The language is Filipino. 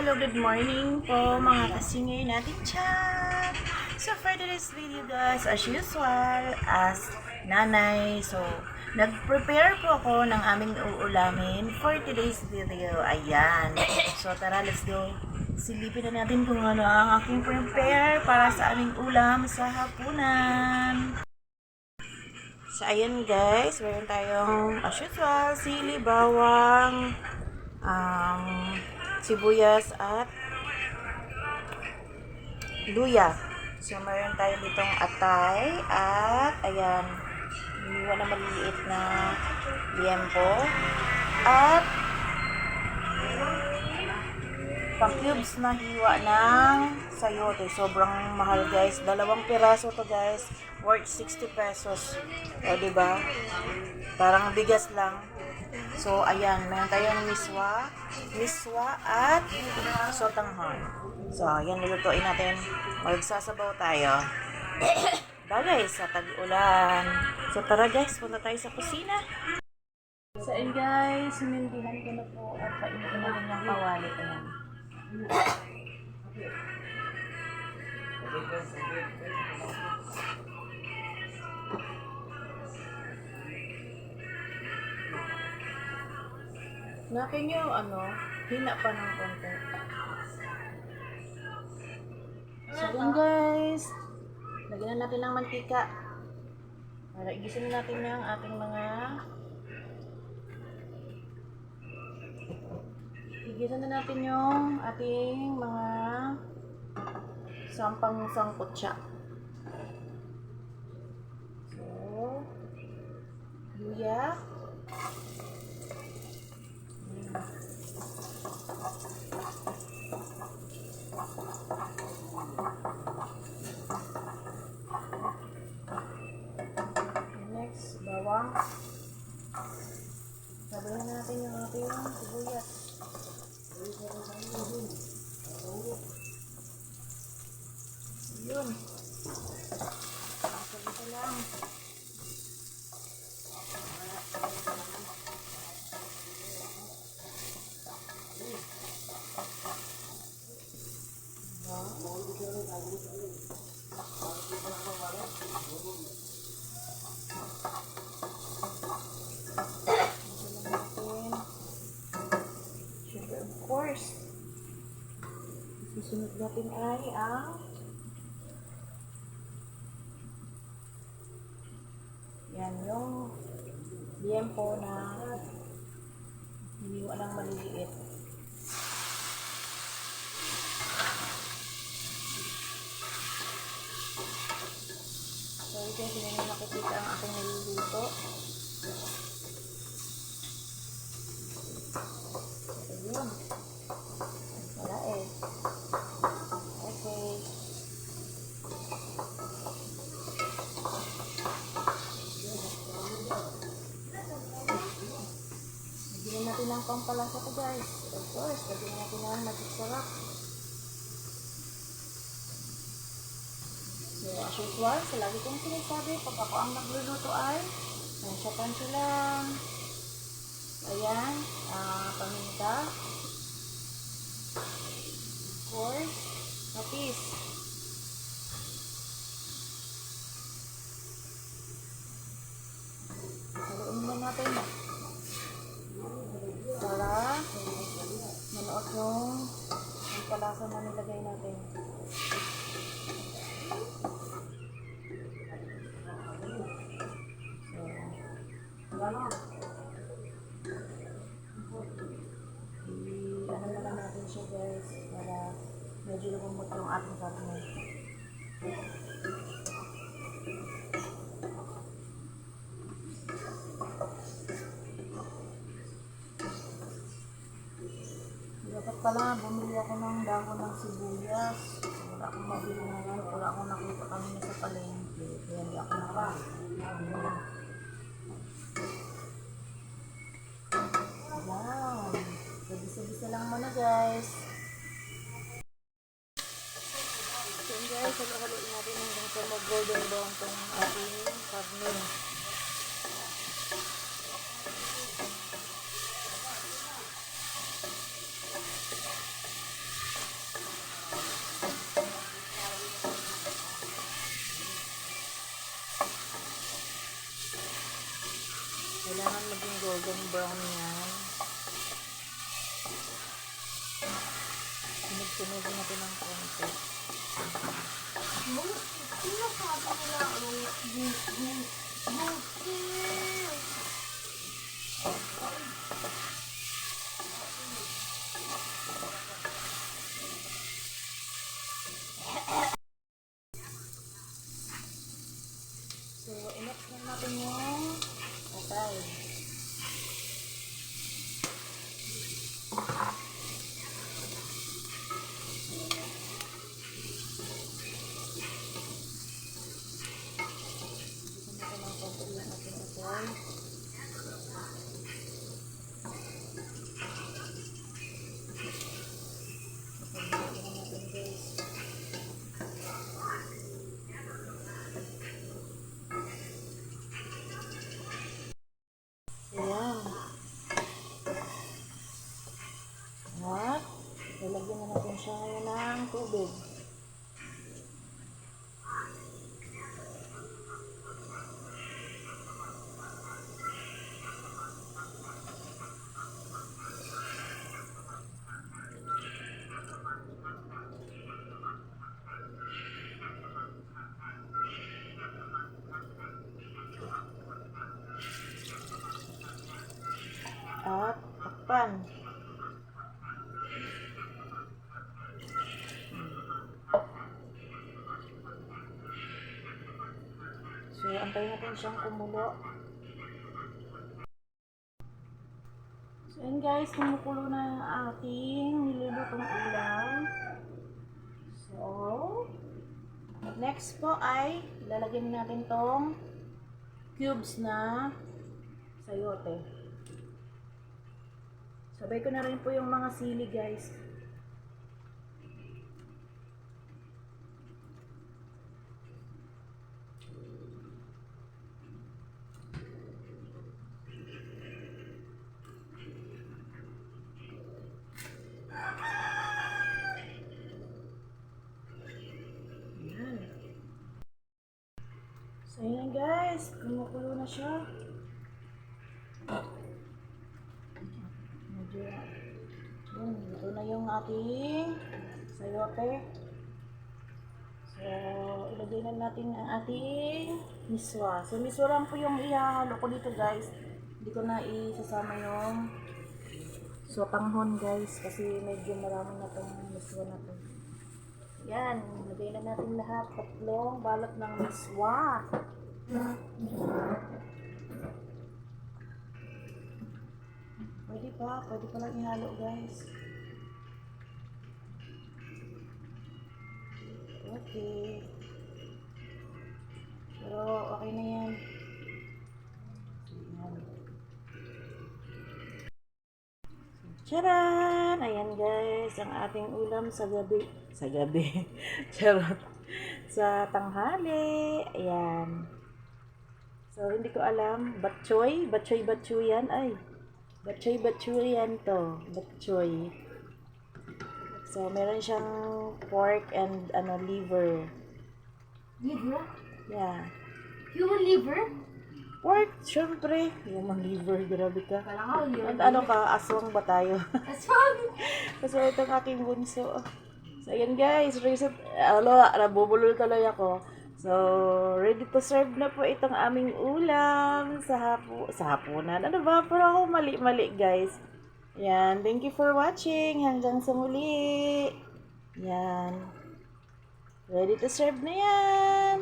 Hello, good morning po mga kasingay natin chat. So for today's video guys, as usual, as nanay, so nag-prepare po ako ng aming uulamin for today's video. Ayan. So tara, let's go. Silipin na natin kung ano ang aking prepare para sa aming ulam sa hapunan. So ayan guys, meron tayong as usual, sili, bawang, sibuyas at luya. So, meron tayo ditong atay at ayan, hiniwa na maliliit na liempo at pang-cubes na hiwa ng sayote. Sobrang mahal guys. 2 piraso to guys. Worth 60 pesos. O, diba? Parang bigas lang. So, ayan. Meron tayong miswa at sotanghon. So, ayan. Nilutuin natin. Magsasabaw tayo. Bagay sa tag-ulan. So, tara guys. Punta tayo sa kusina. So, ayan guys. Sinindihan ko na po at painitin natin yung kawali. Ayan. Nakin yung hina pa ng konti. So yun guys, lagyan na natin ng mantika para igisin natin yung ating mga sampang sangkutsa. So, luya. Next, bawang. Sabayan natin yung ating sibuyas. Yun. Ito lang. Of course, susunod natin ay ang yan yung liempo na hiniwa ng maliliit. Sorry guys, hindi na nakikita ang aking niluluto. Ayun. Wala eh. Okay. Lagyan natin ng pampalasa ko guys. Of course, lagyan natin ng magic sarap. So, as usual, sa lagi kong sinasabi, pag ako ang nagluluto ay tansya-tansya lang. Ayan, paminta. Of course, patis. Haluin mo natin para manuot yung palasa na nilagay natin. Ano na natin siya guys para medyo lumumot yung ating karne. Dapat pala bumili ako ng dahon ng sibuyas. Wala akong mabili ngayon. Wala akong nakita kanina sa palengke. Kaya hindi ako nakabili. Ayan. Sabisa-bisa lang muna guys. So guys, halo-haloin natin hanggang sa mag-golden brown itong ating karne. Sunod-sunod natin ng konti. So, i-mix na natin yung atay. Ayan. At, lalagyan na natin siya ngayon ng tubig. At takpan. So, antayin natin siyang kumulo. So, yun guys, kumukulo na ang ating nilulutong ulam. So, next po ay lalagyan natin tong cubes na sayote. Sabay ko na rin po yung mga sili guys. Ayan. So yun guys, kumukulo na siya. Yun, ito na yung ating sayote. So, ilagay na natin ang ating miswa. So, miswa lang po yung ihahalo ko dito guys. Hindi ko na isasama yung sotanghon guys. Kasi medyo marami na itong miswa na ito. Yan, ilagay na natin lahat. Tatlong balot ng miswa. Pwede pa lang ihalo guys. Okay. Pero okay na yan. Ayan. Charan! Ayan guys, ang ating ulam sa gabi. Sa gabi. Charot. Sa tanghali. Ayan. So, hindi ko alam. Batchoy? Batchoy yan. Ay. Batchoy yan to. Batchoy. So, meron siyang pork and liver. Liver? Yeah. Human liver? Pork, syempre. Human liver, grabe ka. Kala ko And ano ka, aswang ba tayo? Aswang! Kasi itong aking bunso. So, ayan guys. Nabubulol tuloy ako. So, ready to serve na po itong aming ulam sa hapunan. Ano ba? Pero ako mali guys. Yan. Thank you for watching. Hanggang sa muli. Yan. Ready to serve na yan.